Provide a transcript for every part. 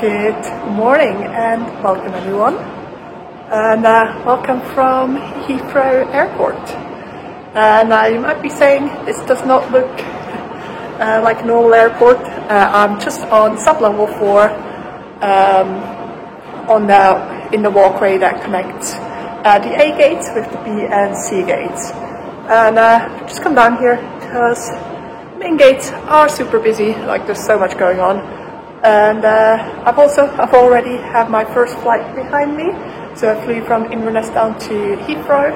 Good morning and welcome everyone, and welcome from Heathrow Airport. And you might be saying this does not look like a normal airport. I'm just on sub-level 4 in the walkway that connects the A gates with the B and C gates. And just come down here because main gates are super busy, like there's so much going on. And I've already had my first flight behind me, so I flew from Inverness down to Heathrow,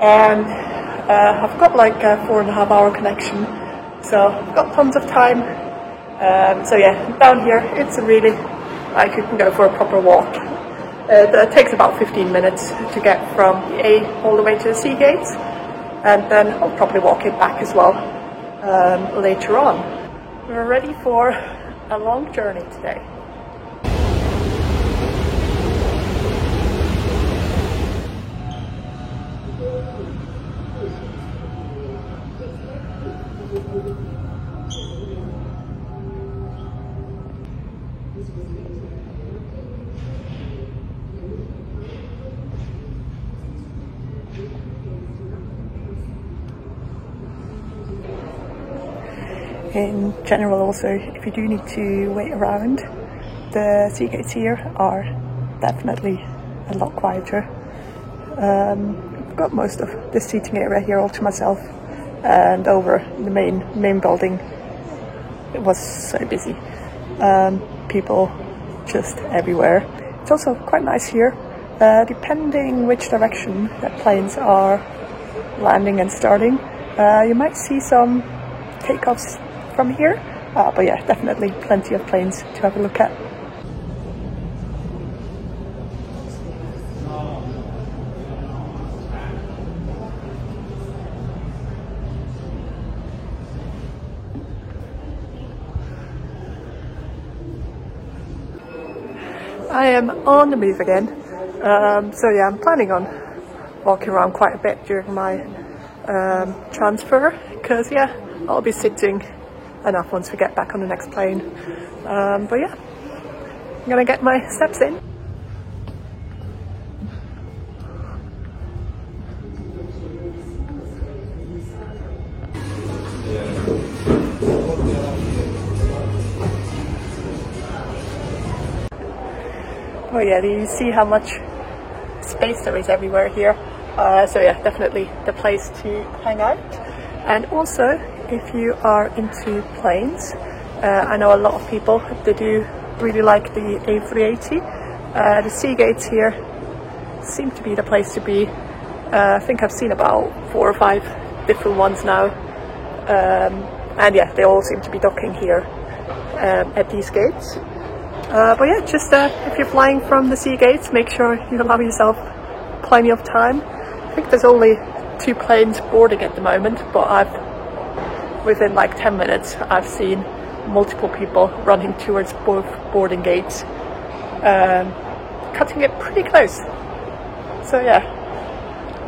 and I've got like a 4.5 hour connection, so I've got tons of time. So yeah, down here it's really like you can go for a proper walk. It takes about 15 minutes to get from the A all the way to the C gates, and then I'll probably walk it back as well later on. We're ready for a long journey today. In general, also, if you do need to wait around, the C gates here are definitely a lot quieter. I've got most of the seating area here all to myself, and over the main building it was so busy. People just everywhere. It's also quite nice here, depending which direction that planes are landing and starting. You might see some takeoffs from here, but yeah, definitely plenty of planes to have a look at. I am on the move again, so yeah, I'm planning on walking around quite a bit during my transfer, because yeah, I'll be sitting enough once we get back on the next plane. But yeah, I'm gonna get my steps in. Oh yeah, do you see how much space there is everywhere here? So yeah, definitely the place to hang out. And also, if you are into planes, I know a lot of people, they do really like the A380. The C gates here seem to be the place to be. I think I've seen about 4 or 5 different ones now. And yeah, they all seem to be docking here at these gates. But yeah, just if you're flying from the C gates, make sure you allow yourself plenty of time. I think there's only 2 planes boarding at the moment, but within like 10 minutes I've seen multiple people running towards both boarding gates, cutting it pretty close. So yeah,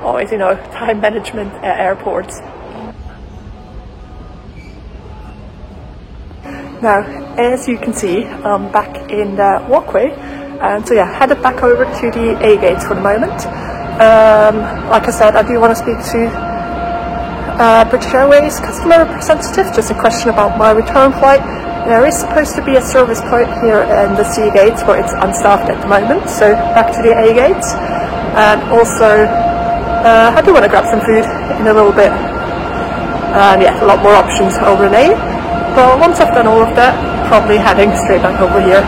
always, you know, time management at airports. Now, as you can see, I'm back in the walkway, and so yeah, headed back over to the A gates for the moment. Like I said, I do want to speak to British Airways customer representative, just a question about my return flight. There is supposed to be a service point here in the C gates, but it's unstaffed at the moment, so back to the A gates. And also, I do want to grab some food in a little bit, and yeah, a lot more options over in A. But once I've done all of that, probably heading straight back over here.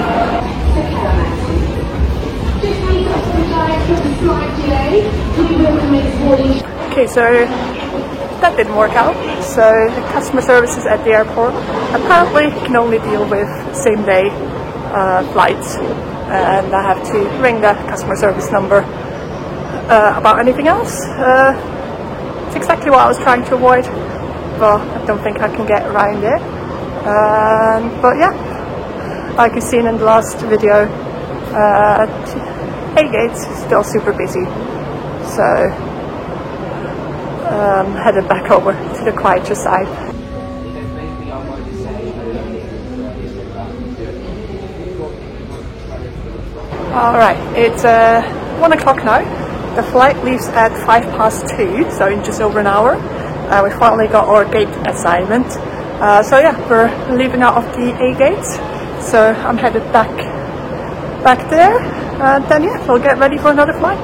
Okay, so that didn't work out. So the customer services at the airport apparently can only deal with same-day flights, and I have to ring the customer service number about anything else. It's exactly what I was trying to avoid, but I don't think I can get around it. But yeah, like you've seen in the last video, A gates is still super busy, so headed back over to the quieter side. Alright, it's 1 o'clock now. The flight leaves at 2:05, so in just over an hour. We finally got our gate assignment. So yeah, we're leaving out of the A gate. So I'm headed back there, and then yeah, we'll get ready for another flight.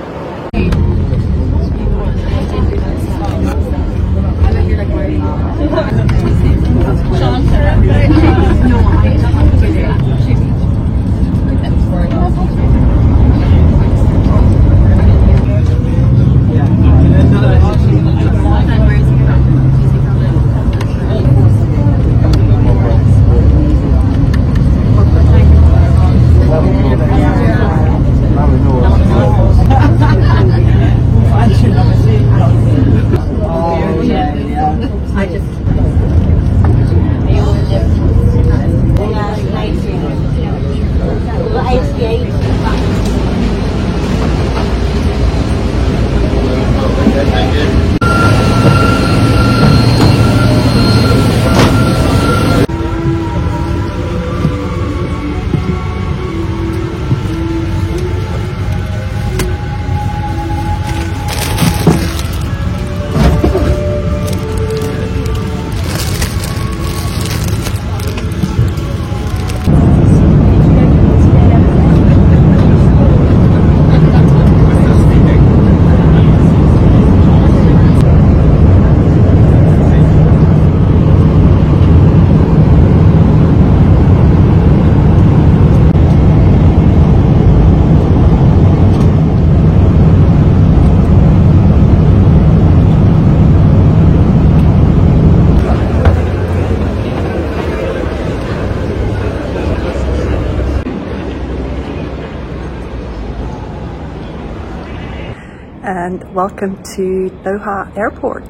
And welcome to Doha Airport.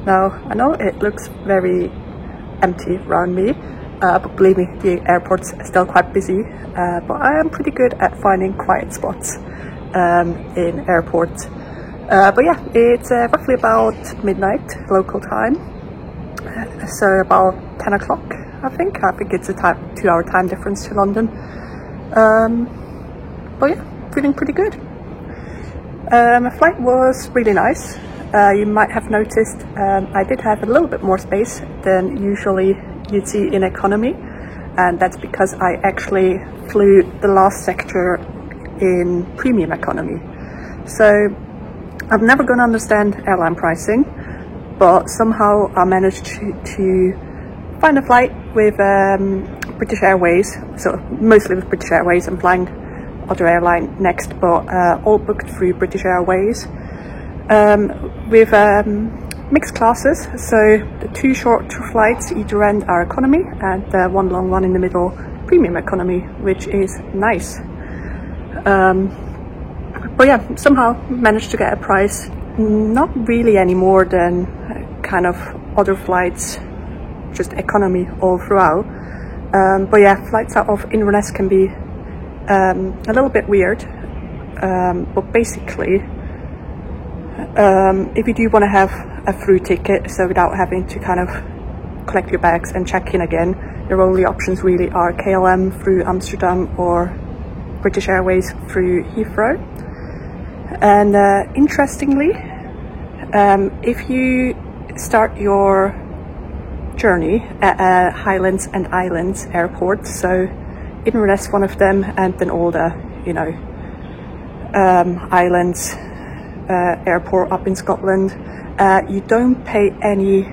Now, I know it looks very empty around me, but believe me, the airport's still quite busy, but I am pretty good at finding quiet spots in airports. But yeah, it's roughly about midnight local time, so about 10 o'clock I think it's a 2-hour time difference to London. But yeah, feeling pretty good. My flight was really nice. You might have noticed I did have a little bit more space than usually you'd see in economy, and that's because I actually flew the last sector in premium economy. So I'm never going to understand airline pricing, but somehow I managed to find a flight with British Airways, so mostly with British Airways. I'm flying other airline next, but all booked through British Airways with mixed classes. So the 2 short flights either end are economy, and the 1 long one in the middle premium economy, which is nice. But yeah, somehow managed to get a price not really any more than kind of other flights, just economy all throughout. But yeah, flights out of Inverness can be a little bit weird, but basically if you do want to have a through ticket, so without having to kind of collect your bags and check in again, your only options really are KLM through Amsterdam or British Airways through Heathrow. And interestingly, if you start your journey at Highlands and Islands airports, so Inverness one of them, and then all the, you know, islands airport up in Scotland, you don't pay any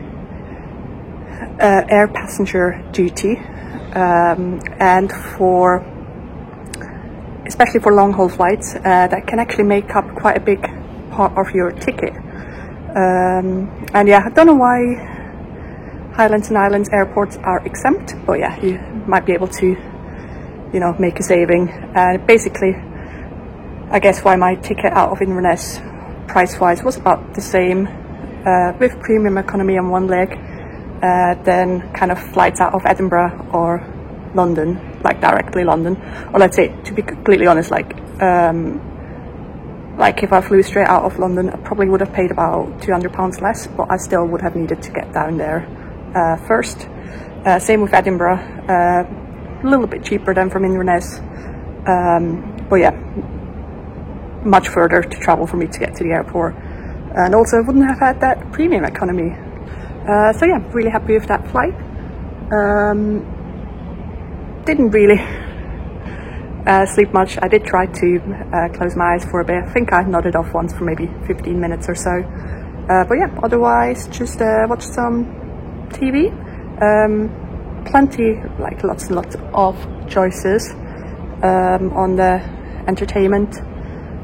air passenger duty, and especially for long haul flights, that can actually make up quite a big part of your ticket. And yeah, I don't know why Highlands and Islands airports are exempt, but yeah, you might be able to, you know, make a saving. And basically, I guess why my ticket out of Inverness price-wise was about the same, with premium economy on one leg, then kind of flights out of Edinburgh or London, like directly London, or let's say, to be completely honest, like if I flew straight out of London, I probably would have paid about £200 less, but I still would have needed to get down there first. Same with Edinburgh, a little bit cheaper than from Inverness, but but yeah, much further to travel for me to get to the airport, and also wouldn't have had that premium economy. So yeah, really happy with that flight. Didn't really sleep much. I did try to close my eyes for a bit. I think I nodded off once for maybe 15 minutes or so. But yeah, otherwise just watched some TV. Plenty, like lots and lots of choices on the entertainment.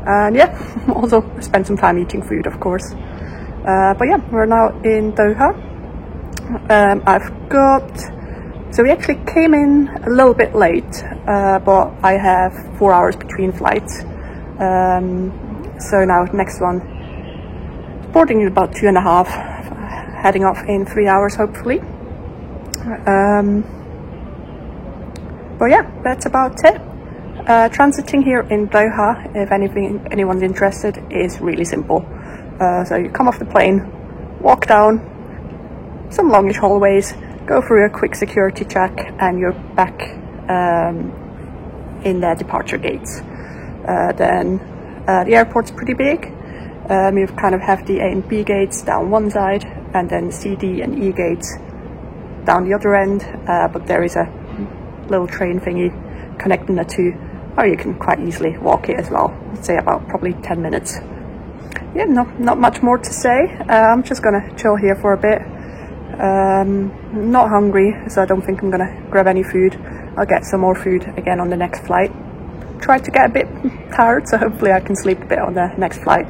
And yeah, also spent some time eating food, of course. But yeah, we're now in Doha. So we actually came in a little bit late, but I have 4 hours between flights. So now next one, boarding in about 2.5, heading off in 3 hours hopefully. But yeah, that's about it. Transiting here in Doha, if anyone's interested, is really simple. So you come off the plane, walk down some longish hallways, go through a quick security check, and you're back in the departure gates. Then the airport's pretty big. You kind of have the A and B gates down one side, and then C, D and E gates down the other end, but there is a little train thingy connecting the two, or you can quite easily walk it as well. I'd say about probably 10 minutes. Yeah, not much more to say. I'm just gonna chill here for a bit. Not hungry, so I don't think I'm gonna grab any food. I'll get some more food again on the next flight. Try to get a bit tired, so hopefully I can sleep a bit on the next flight.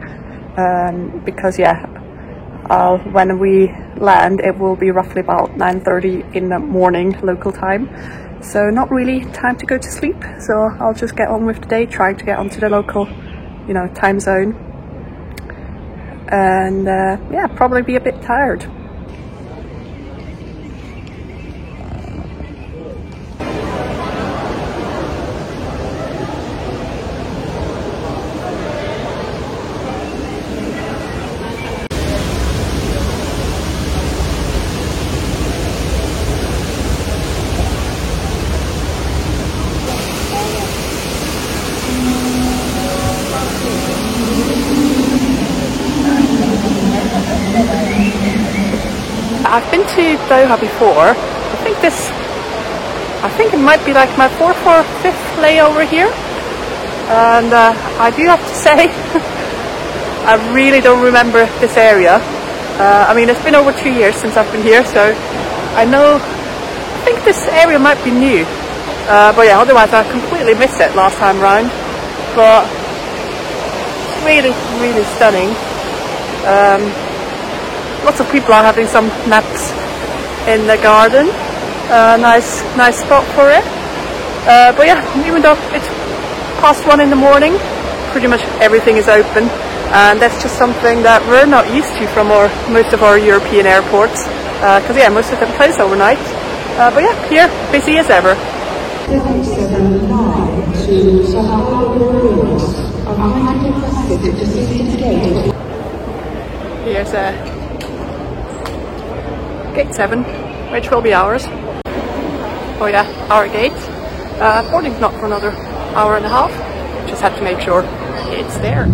Because yeah, when we land, it will be roughly about 9:30 in the morning local time. So not really time to go to sleep. So I'll just get on with the day, trying to get onto the local, time zone. And yeah, probably be a bit tired. I've been to Doha before. I think it might be like my 4th or 5th layover here. And I do have to say, I really don't remember this area. I mean, it's been over 2 years since I've been here, so I think this area might be new. But yeah, otherwise I completely missed it last time round. But really, really stunning. Lots of people are having some naps in the garden. Nice spot for it. But yeah, even though it's past 1 in the morning, pretty much everything is open, and that's just something that we're not used to from most of our European airports. Because yeah, most of them close overnight. But yeah, here busy as ever. Here's Gate 7, which will be ours. Oh yeah, our gate. Boarding's not for another hour and a half. Just have to make sure it's there.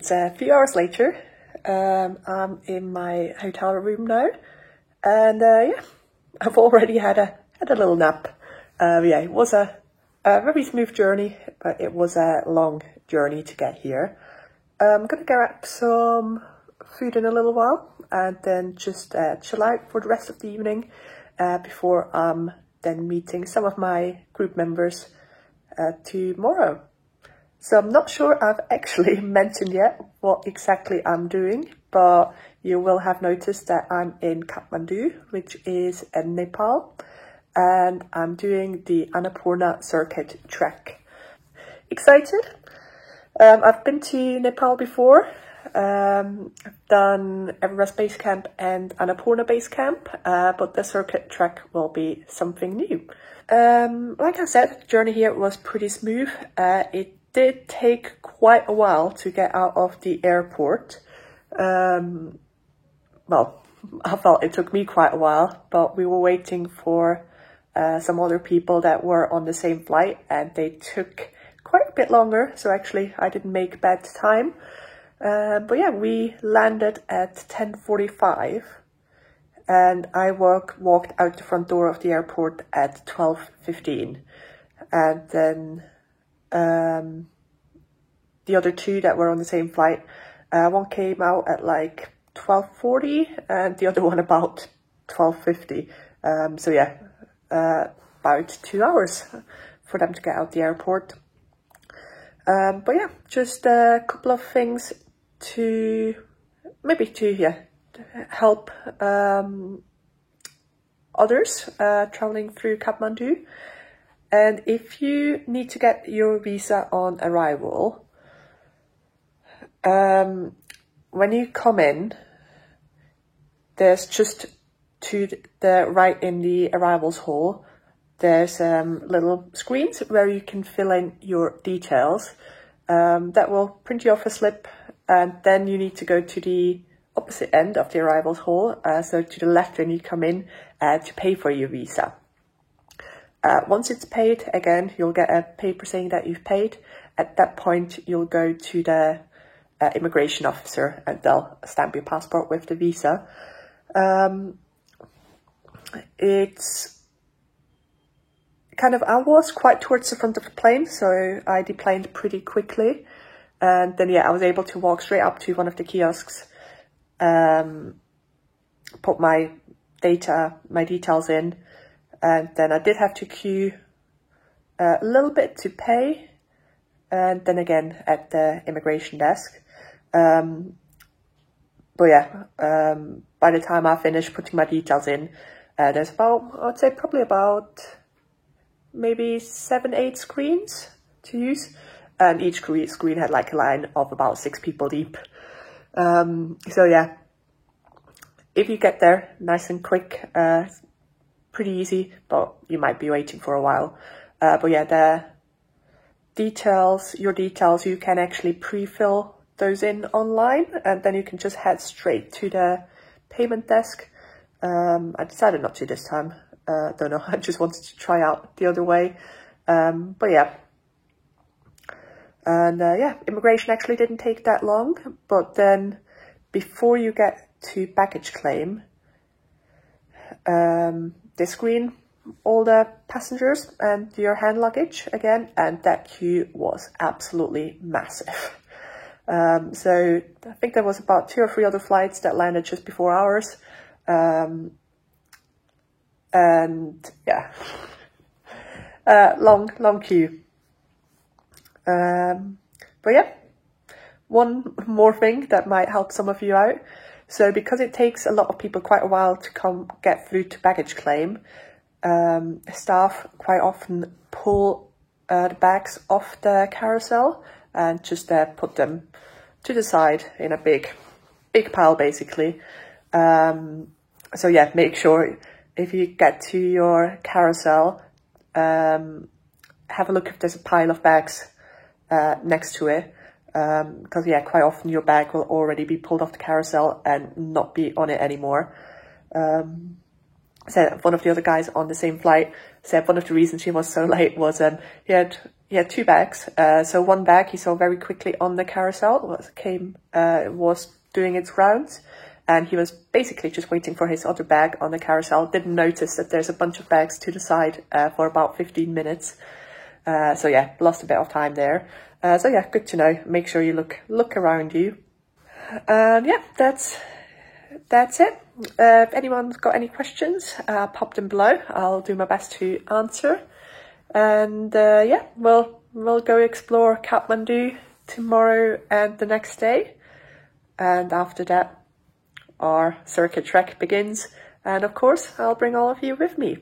it's a few hours later. I'm in my hotel room now, and yeah, I've already had a little nap. Yeah, it was a very smooth journey, but it was a long journey to get here. I'm gonna grab some food in a little while, and then just chill out for the rest of the evening before I'm then meeting some of my group members tomorrow. So I'm not sure I've actually mentioned yet what exactly I'm doing, but you will have noticed that I'm in Kathmandu, which is in Nepal, and I'm doing the Annapurna Circuit trek. Excited? I've been to Nepal before. I've done Everest Base Camp and Annapurna Base Camp, but the circuit trek will be something new. Like I said, the journey here was pretty smooth. It did take quite a while to get out of the airport. Well, I felt it took me quite a while, but we were waiting for some other people that were on the same flight, and they took quite a bit longer, so actually I didn't make bad time. But yeah, we landed at 10:45, and I walked out the front door of the airport at 12:15, and then the other two that were on the same flight, one came out at like 12:40 and the other one about 12:50. So yeah, about 2 hours for them to get out the airport. But yeah, just a couple of things to help others traveling through Kathmandu. And if you need to get your visa on arrival, when you come in, there's just to the right in the arrivals hall, there's little screens where you can fill in your details. That will print you off a slip, and then you need to go to the opposite end of the arrivals hall, so to the left when you come in, to pay for your visa. Once it's paid, again, you'll get a paper saying that you've paid. At that point, you'll go to the immigration officer, and they'll stamp your passport with the visa. It's kind of, I was quite towards the front of the plane, so I deplaned pretty quickly. And then, yeah, I was able to walk straight up to one of the kiosks, put my details in, and then I did have to queue a little bit to pay, and then again at the immigration desk. But yeah, by the time I finished putting my details in, there's about, I'd say probably about maybe 7-8 screens to use, and each screen had like a line of about 6 people deep. So yeah, if you get there nice and quick, pretty easy, but you might be waiting for a while. But yeah, the details, your details, you can actually pre-fill those in online, and then you can just head straight to the payment desk. I decided not to this time. Don't know, I just wanted to try out the other way. But yeah. And yeah, immigration actually didn't take that long, but then before you get to baggage claim, they screen all the passengers and your hand luggage again, and that queue was absolutely massive. So I think there was about 2 or 3 other flights that landed just before ours. And yeah, long queue. But yeah, one more thing that might help some of you out. So because it takes a lot of people quite a while to get through to baggage claim, staff quite often pull the bags off the carousel and just put them to the side in a big pile, basically. So yeah, make sure if you get to your carousel, have a look if there's a pile of bags next to it, because yeah, quite often your bag will already be pulled off the carousel and not be on it anymore. So one of the other guys on the same flight said one of the reasons he was so late was he he had 2 bags. So one bag he saw very quickly on the carousel, was doing its rounds, and he was basically just waiting for his other bag on the carousel. Didn't notice that there's a bunch of bags to the side for about 15 minutes. So yeah, lost a bit of time there. So yeah, good to know. Make sure you look around you. Yeah, that's it. If anyone's got any questions, pop them below. I'll do my best to answer. And yeah, we'll go explore Kathmandu tomorrow and the next day. And after that, our circuit trek begins. And of course, I'll bring all of you with me.